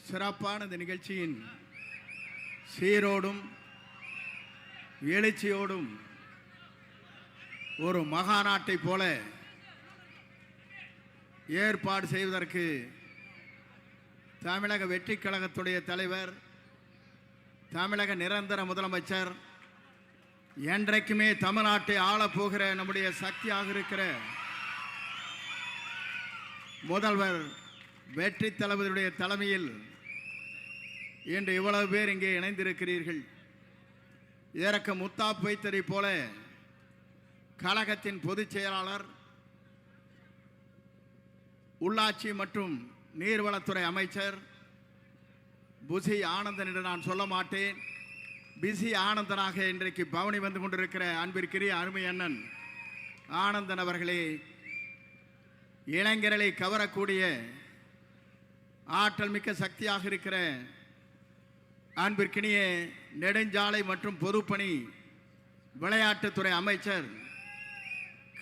சிறப்பான இந்த நிகழ்ச்சியின் சீரோடும் எழுச்சியோடும் ஒரு மகாநாட்டை போல ஏற்பாடு செய்வதற்கு தமிழக வெற்றி கழகத்துடைய தலைவர், தமிழக நிரந்தர முதலமைச்சர், என்றைக்குமே தமிழ்நாட்டை ஆளப்போகிற நம்முடைய சக்தியாக இருக்கிற முதல்வர் வெற்றி தளபதியுடைய தலைமையில் இன்று இவ்வளவு பேர் இங்கே இணைந்திருக்கிறீர்கள். இதற்கு முத்தாப் வைத்ததை போல கழகத்தின் பொதுச் செயலாளர், உள்ளாட்சி மற்றும் நீர்வளத்துறை அமைச்சர் புசி ஆனந்தன் என்று நான் சொல்ல மாட்டேன், பிசி ஆனந்தனாக இன்றைக்கு பவனி வந்து கொண்டிருக்கிற அன்பிற்குரிய அருமை அண்ணன் ஆனந்தன் அவர்களே, இளைஞர்களை கவரக்கூடிய ஆற்றல் மிக்க சக்தியாக இருக்கிற அன்பிற்கினிய நெடுஞ்சாலை மற்றும் பொதுப்பணி விளையாட்டுத்துறை அமைச்சர்,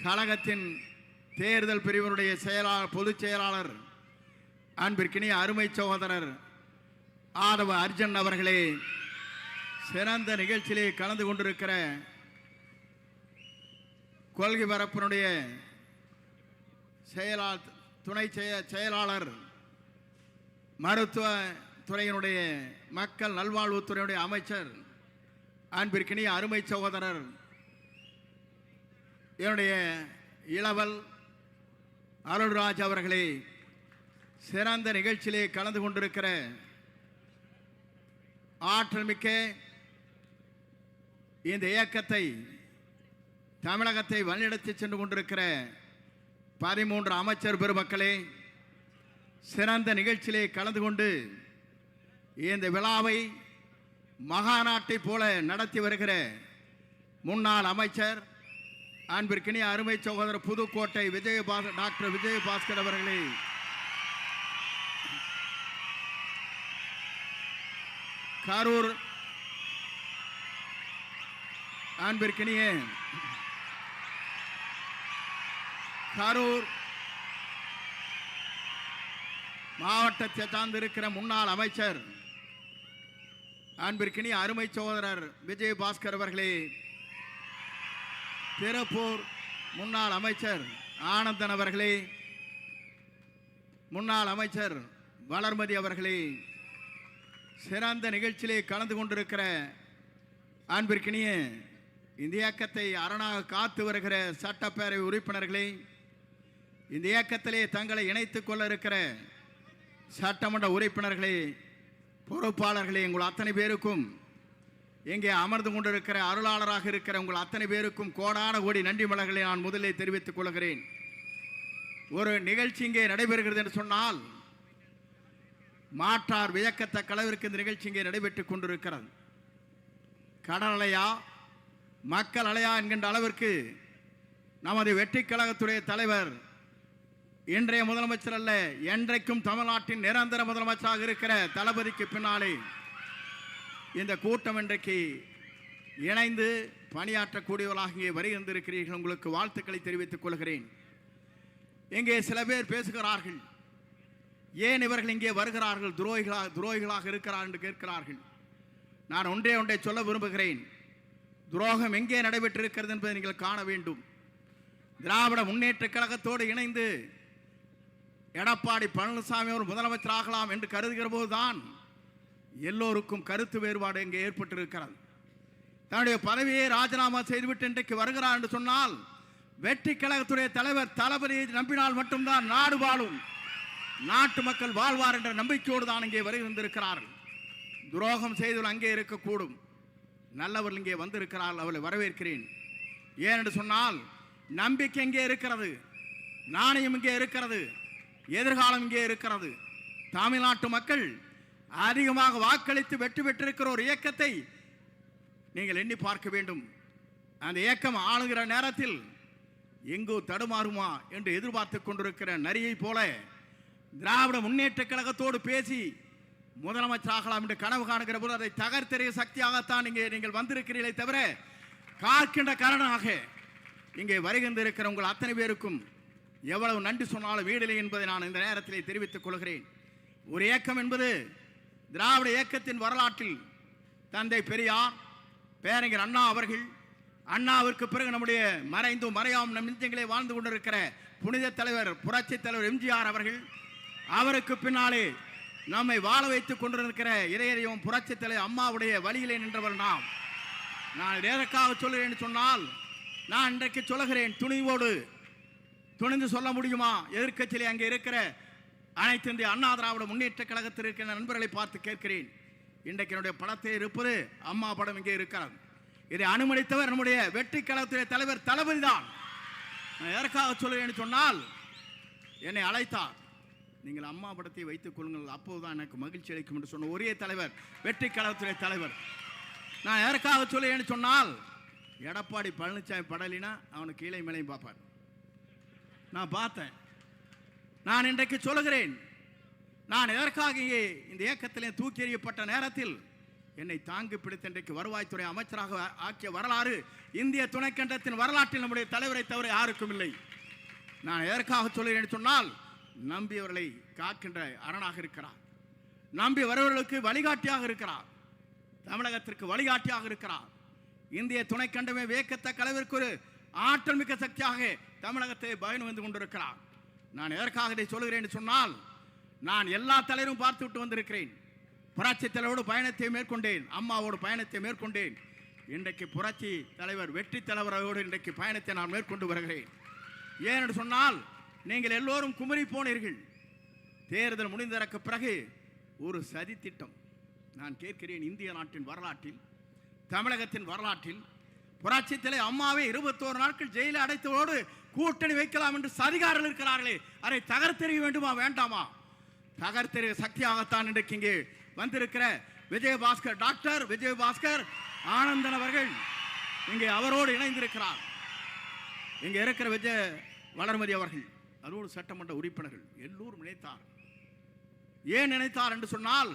கழகத்தின் தேர்தல் பிரிவினுடைய பொதுச் செயலாளர் அன்பிற்கினிய அருமை சகோதரர் ஆதவ அர்ஜுன் அவர்களே, சிறந்த நிகழ்ச்சியிலே கலந்து கொண்டிருக்கிற கொள்கை பரப்பினுடைய துணை செயலாளர், மருத்துவ துறையினுடைய மக்கள் நல்வாழ்வுத்துறையினுடைய அமைச்சர் அன்பிற்கினிய அருமை சகோதரர் என்னுடைய இளவல் அருள்ராஜ் அவர்களே, சிறந்த நிகழ்ச்சியிலே கலந்து கொண்டிருக்கிற ஆற்றல் மிக்க இந்த இயக்கத்தை தமிழகத்தை வழிநடத்தி சென்று கொண்டிருக்கிற 13 அமைச்சர் பெருமக்களே, சிறந்த நிகழ்ச்சியிலே கலந்து கொண்டு இந்த விழாவை மகாநாட்டை போல நடத்தி வருகிற முன்னாள் அமைச்சர் அன்பிற்கினிய அருமை சகோதரர் புதுக்கோட்டை டாக்டர் விஜயபாஸ்கர் அவர்களே, கரூர் அன்பிற்கினிய கரூர் மாவட்டத்தை சார்ந்திருக்கிற முன்னாள் அமைச்சர் அன்பிற்கினிய அருமை சகோதரர் விஜயபாஸ்கர் அவர்களே, திருப்பூர் முன்னாள் அமைச்சர் ஆனந்தன் அவர்களே, முன்னாள் அமைச்சர் வளர்மதி அவர்களே, சிறந்த நிகழ்ச்சியிலே கலந்து கொண்டிருக்கிற அன்பிற்கினிய இந்த இயக்கத்தை அரணாக காத்து வருகிற சட்டப்பேரவை உறுப்பினர்களே, இந்த இயக்கத்திலே தங்களை இணைத்துக் கொள்ள இருக்கிற சட்டமன்ற உறுப்பினர்களே, பொறுப்பாளர்களே, உங்கள் அத்தனை பேருக்கும், இங்கே அமர்ந்து கொண்டிருக்கிற அருளாளராக இருக்கிற உங்கள் அத்தனை பேருக்கும் கோடான கோடி நன்றி மலர்களை நான் முதலில் தெரிவித்துக் கொள்கிறேன். ஒரு நிகழ்ச்சி இங்கே நடைபெறுகிறது என்று சொன்னால் மாற்றார் வியக்கத்தக்க அளவிற்கு இந்த நிகழ்ச்சி இங்கே நடைபெற்றுக் கொண்டிருக்கிறது. கடல் அலையா மக்கள் அலையா என்கின்ற அளவிற்கு நமது வெற்றி கழகத்துடைய தலைவர், இன்றைய முதலமைச்சர் அல்ல, என்றைக்கும் தமிழ்நாட்டின் நிரந்தர முதலமைச்சராக இருக்கிற தளபதிக்கு பின்னாலே இந்த கூட்டம் இன்றைக்கு இணைந்து பணியாற்றக்கூடியவர்களாக இங்கே வருகின்றிருக்கிறீர்கள். உங்களுக்கு வாழ்த்துக்களை தெரிவித்துக் கொள்கிறேன். இங்கே சில பேர் பேசுகிறார்கள், ஏன் இவர்கள் இங்கே வருகிறார்கள், துரோகிகளாக இருக்கிறார் என்று கேட்கிறார்கள். நான் ஒன்றை சொல்ல விரும்புகிறேன். துரோகம் எங்கே நடைபெற்றிருக்கிறது என்பதை நீங்கள் காண வேண்டும். திராவிட முன்னேற்ற கழகத்தோடு இணைந்து எடப்பாடி பழனிசாமி அவர் முதலமைச்சராகலாம் என்று கருதுகிற போதுதான் எல்லோருக்கும் கருத்து வேறுபாடு இங்கே ஏற்பட்டிருக்கிறது. தன்னுடைய பதவியை ராஜினாமா செய்துவிட்டு இன்றைக்கு வருகிறார் என்று சொன்னால் வெற்றி கழகத்துடைய தலைவர் தளபதியை நம்பினால் மட்டும்தான் நாடு வாழும், நாட்டு மக்கள் வாழ்வார் என்ற நம்பிக்கையோடு தான் இங்கே வருகின்றிருக்கிறார்கள். துரோகம் செய்தவர்கள் அங்கே இருக்கக்கூடும், நல்லவர்கள் இங்கே வந்திருக்கிறார்கள், அவளை வரவேற்கிறேன். ஏனென்று சொன்னால் நம்பிக்கை இங்கே இருக்கிறது, நாணயம் இங்கே இருக்கிறது, எதிர்காலம் இங்கே இருக்கிறது. தமிழ்நாட்டு மக்கள் அதிகமாக வாக்களித்து வெற்றி பெற்றிருக்கிற ஒரு இயக்கத்தை நீங்கள் எண்ணி பார்க்க வேண்டும். அந்த இயக்கம் ஆளுகிற நேரத்தில் எங்கோ தடுமாறுமா என்று எதிர்பார்த்து கொண்டிருக்கிற நரியை போல திராவிட முன்னேற்ற கழகத்தோடு பேசி முதலமைச்சராகலாம் என்று கனவு காணுகிற போது அதை தகர்த்தெறிய சக்தியாகத்தான் இங்கே நீங்கள் வந்திருக்கிறீர்களே தவிர காக்கின்ற காரணமாக இங்கே வருகின்றிருக்கிற உங்கள் அத்தனை பேருக்கும் எவ்வளவு நன்றி சொன்னாலும் வீடில்லை என்பதை நான் இந்த நேரத்தில் தெரிவித்துக் கொள்கிறேன். ஒரு இயக்கம் என்பது திராவிட இயக்கத்தின் வரலாற்றில் தந்தை பெரியார், பேரறிஞர் அண்ணா அவர்கள், அண்ணாவிற்கு பிறகு நம்முடைய மறைந்தும் மறையாம் நம் நெஞ்சங்களே வாழ்ந்து கொண்டிருக்கிற புனித தலைவர் புரட்சி தலைவர் எம்ஜிஆர் அவர்கள், அவருக்கு பின்னாலே நம்மை வாழ வைத்துக் கொண்டிருக்கிற இதயம் புரட்சி தலைவர் அம்மாவுடைய வழியிலே நின்றவர் நாம். நான் எதற்காக சொல்கிறேன் சொன்னால், நான் இன்றைக்கு சொல்லுகிறேன், துணிவோடு துணிந்து சொல்ல முடியுமா? எதிர்க்கட்சியிலே அங்கே இருக்கிற அனைத்து இந்திய அண்ணா திராவிட முன்னேற்ற கழகத்தில் இருக்கிற நண்பர்களை பார்த்து கேட்கிறேன். இன்றைக்கு என்னுடைய படத்தில் இருப்பது அம்மா படம் இங்கே இருக்கிறது. இதை அனுமதித்தவர் நம்முடைய வெற்றி கழகத்துடைய தலைவர் தளபதி தான். நான் எதற்காக சொல்லுகிறேன் சொன்னால், என்னை அழைத்தார், நீங்கள் அம்மா படத்தை வைத்துக் கொள்ளுங்கள், அப்போதுதான் எனக்கு மகிழ்ச்சி அளிக்கும் என்று சொன்ன ஒரே தலைவர் வெற்றி கழகத்துடைய தலைவர். நான் எதற்காக சொல்லுகிறேன் சொன்னால், எடப்பாடி பழனிசாமி படலினா அவனுக்கு கீழே மேலையும் பார்ப்பார். நான் பார்த்தேன். நான் இன்றைக்கு சொல்லுகிறேன், நான் எதற்காக இங்கே இந்த இயக்கத்திலே தூக்கி எறியப்பட்ட நேரத்தில் என்னை தாங்கி பிடித்த இன்றைக்கு வருவாய்த்துறை அமைச்சராக ஆக்கிய வரலாறு இந்திய துணைக்கண்டத்தின் வரலாற்றில் நம்முடைய தலைவரை தவிர யாருக்கும் இல்லை. நான் எதற்காக சொல்லுகிறேன் சொன்னால், நம்பியவர்களை காக்கின்ற அரணாக இருக்கிறார், நம்பி வருவர்களுக்கு வழிகாட்டியாக இருக்கிறார், தமிழகத்திற்கு வழிகாட்டியாக இருக்கிறார். இந்திய துணைக்கண்டமே வியக்கத்தக்க அளவிற்கு ஒரு ஆற்றல் மிக்க சக்தியாக தமிழகத்தை பயணம் வந்து கொண்டிருக்கிறார். நான் எதற்காக இதை சொல்லுகிறேன் சொன்னால், நான் எல்லா தலைவரும் பார்த்து விட்டு வந்திருக்கிறேன். புரட்சி தலைவரோடு பயணத்தை மேற்கொண்டேன், அம்மாவோடு பயணத்தை மேற்கொண்டேன். இன்றைக்கு புரட்சி தலைவர் வெற்றி தலைவரோடு இன்றைக்கு பயணத்தை நான் மேற்கொண்டு வருகிறேன். ஏனென்று சொன்னால், நீங்கள் எல்லோரும் குமரி போனீர்கள். தேர்தல் முடிந்ததற்கு பிறகு ஒரு சதி திட்டம். நான் கேட்கிறேன், இந்திய நாட்டின் வரலாற்றில், தமிழகத்தின் வரலாற்றில் புரட்சி தலைவர் அம்மாவை 21 நாட்கள் ஜெயிலில் அடைத்தவோடு கூட்டணி வைக்கலாம் என்று சதிகாரர்கள் இருக்கிறார்களே, அதை தகர்த்தெறிய வேண்டுமா வேண்டாமா? தகர்த்தெறிய சக்தியாகத்தான் இன்றைக்கு இங்கே வந்திருக்கிற விஜயபாஸ்கர், டாக்டர் விஜயபாஸ்கர் ஆனந்தன் அவர்கள் இங்கே அவரோடு இணைந்திருக்கிறார். இங்கே இருக்கிற விஜய வளர்மதி அவர்கள், அதோடு சட்டமன்ற உறுப்பினர்கள் எல்லோரும் நினைத்தார். ஏன் நினைத்தார் என்று சொன்னால்,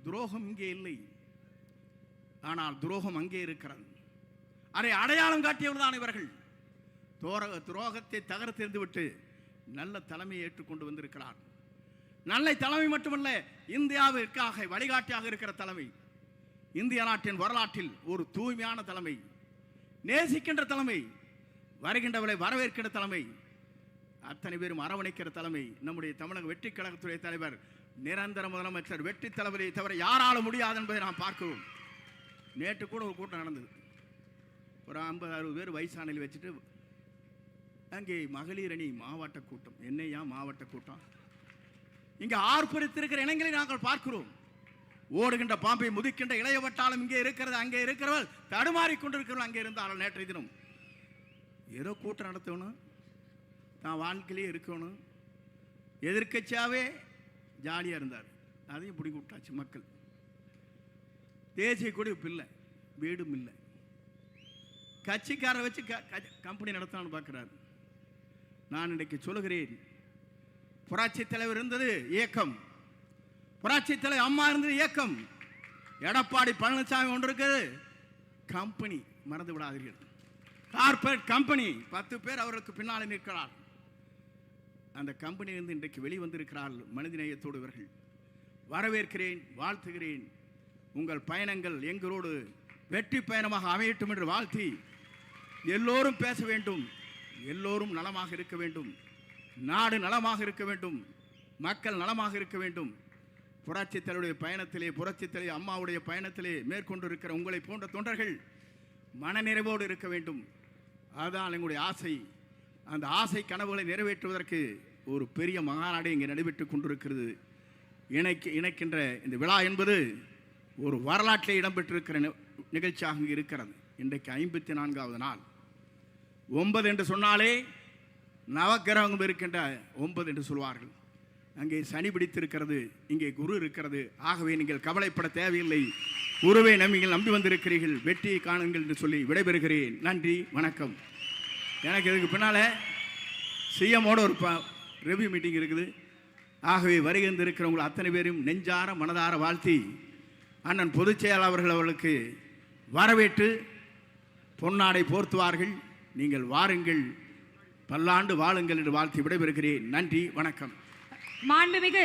துரோகம் இங்கே இல்லை, ஆனால் துரோகம் அங்கே இருக்கிறது. அதை அடையாளம் காட்டியவர் தான் இவர்கள். துரோகத்தை தகர்த்தெறிந்து விட்டு நல்ல தலைமையை ஏற்றுக்கொண்டு வந்திருக்கிறார். நல்ல தலைமை மட்டுமல்ல, இந்தியாவிற்காக வழிகாட்டியாக இருக்கிற தலைமை, இந்திய நாட்டின் வரலாற்றில் ஒரு தூய்மையான தலைமை, நேசிக்கின்ற தலைமை, வருகின்றவரை வரவேற்கின்ற தலைமை, அத்தனை பேரும் அரவணைக்கிற தலைமை நம்முடைய தமிழக வெற்றி கழகத்துடைய தலைவர் நிரந்தர முதலமைச்சர் வெற்றி தலைவரை தவிர யாராலும் முடியாது என்பதை நாம் பார்க்கிறோம். நேற்று கூட ஒரு கூட்டம் நடந்தது. ஒரு 50-60 பேர் வயசானில் வச்சுட்டு அங்கே மகளிர் அணி மாவட்ட கூட்டம். என்னையா மாவட்ட கூட்டம்? இங்கே ஆர்ப்பரித்திருக்கிற இளைஞரை நாங்கள் பார்க்கிறோம். ஓடுகின்ற பாம்பை முதிக்கின்ற இளையவட்டாலும் இங்கே இருக்கிறது, அங்கே இருக்கிறவர்கள் தடுமாறி கொண்டிருக்கிறவர்கள் அங்கே இருந்தால் நேற்றைய தினம் ஏதோ கூட்டம் நடத்தணும், தான் வாழ்க்கையிலே இருக்கணும், எதிர்க்கட்சியாகவே ஜாலியாக இருந்தார். அதையும் பிடிக்க விட்டாச்சு மக்கள். தேசிய கொடி இப்போ இல்லை, வீடும் இல்லை, கட்சிக்காரரை வச்சு கம்பெனி நடத்தலான்னு பார்க்குறாரு. நான் இன்றைக்கு சொல்லுகிறேன், புரட்சி தலைவர் இருந்தது இயக்கம், புரட்சி தலைவர் அம்மா இருந்தது இயக்கம், எடப்பாடி பழனிசாமி ஒன்று இருக்குது கம்பெனி. மறந்து விடாதீர்கள், கார்பரேட் கம்பெனி. 10 பேர் அவருக்கு பின்னால் நிற்கிறார். அந்த கம்பெனியிலிருந்து இன்றைக்கு வெளிவந்திருக்கிறார்கள் மனிதநேயத்தோடு இவர்கள். வரவேற்கிறேன், வாழ்த்துகிறேன். உங்கள் பயணங்கள் எங்களோடு வெற்றி பயணமாக அமையட்டும் என்று வாழ்த்தி, எல்லோரும் பேச வேண்டும், எல்லோரும் நலமாக இருக்க வேண்டும், நாடு நலமாக இருக்க வேண்டும், மக்கள் நலமாக இருக்க வேண்டும். புரட்சி தலைவருடைய பயணத்திலே, புரட்சி தலைவர் அம்மாவுடைய பயணத்திலே மேற்கொண்டு இருக்கிற உங்களை போன்ற தொண்டர்கள் மனநிறைவோடு இருக்க வேண்டும். அதுதான் எங்களுடைய ஆசை. அந்த ஆசை கனவுகளை நிறைவேற்றுவதற்கு ஒரு பெரிய மகாநாடு இங்கே நடைபெற்றுக் கொண்டிருக்கிறது. இணைக்கின்ற இந்த விழா என்பது ஒரு வரலாற்றில் இடம்பெற்றிருக்கிற நிகழ்ச்சியாக இங்கே இருக்கிறது. இன்றைக்கு 54வது நாள். 9 என்று சொன்னாலே நவக்கிரகம் இருக்கின்ற 9 என்று சொல்வார்கள். அங்கே சனி பிடித்திருக்கிறது, இங்கே குரு இருக்கிறது. ஆகவே நீங்கள் கவலைப்பட தேவையில்லை, குருவை நீங்கள் நம்பி வந்திருக்கிறீர்கள், வெற்றியை காணுங்கள் என்று சொல்லி விடைபெறுகிறேன். நன்றி, வணக்கம். எனக்கு இதுக்கு பின்னால் சிஎம்மோட ஒரு ரிவ்யூ மீட்டிங் இருக்குது. ஆகவே வருகின்ற இருக்கிறவங்களை அத்தனை பேரும் நெஞ்சார மனதார வாழ்த்தி, அண்ணன் பொதுச் செயலாளர்கள் அவர்களுக்கு வரவேற்று பொன்னாடை போர்த்துவார்கள். நீங்கள் வாருங்கள், பல்லாண்டு வாழுங்கள் என்று வாழ்த்தி விடைபெறுகிறேன். நன்றி, வணக்கம். மாண்புமிகு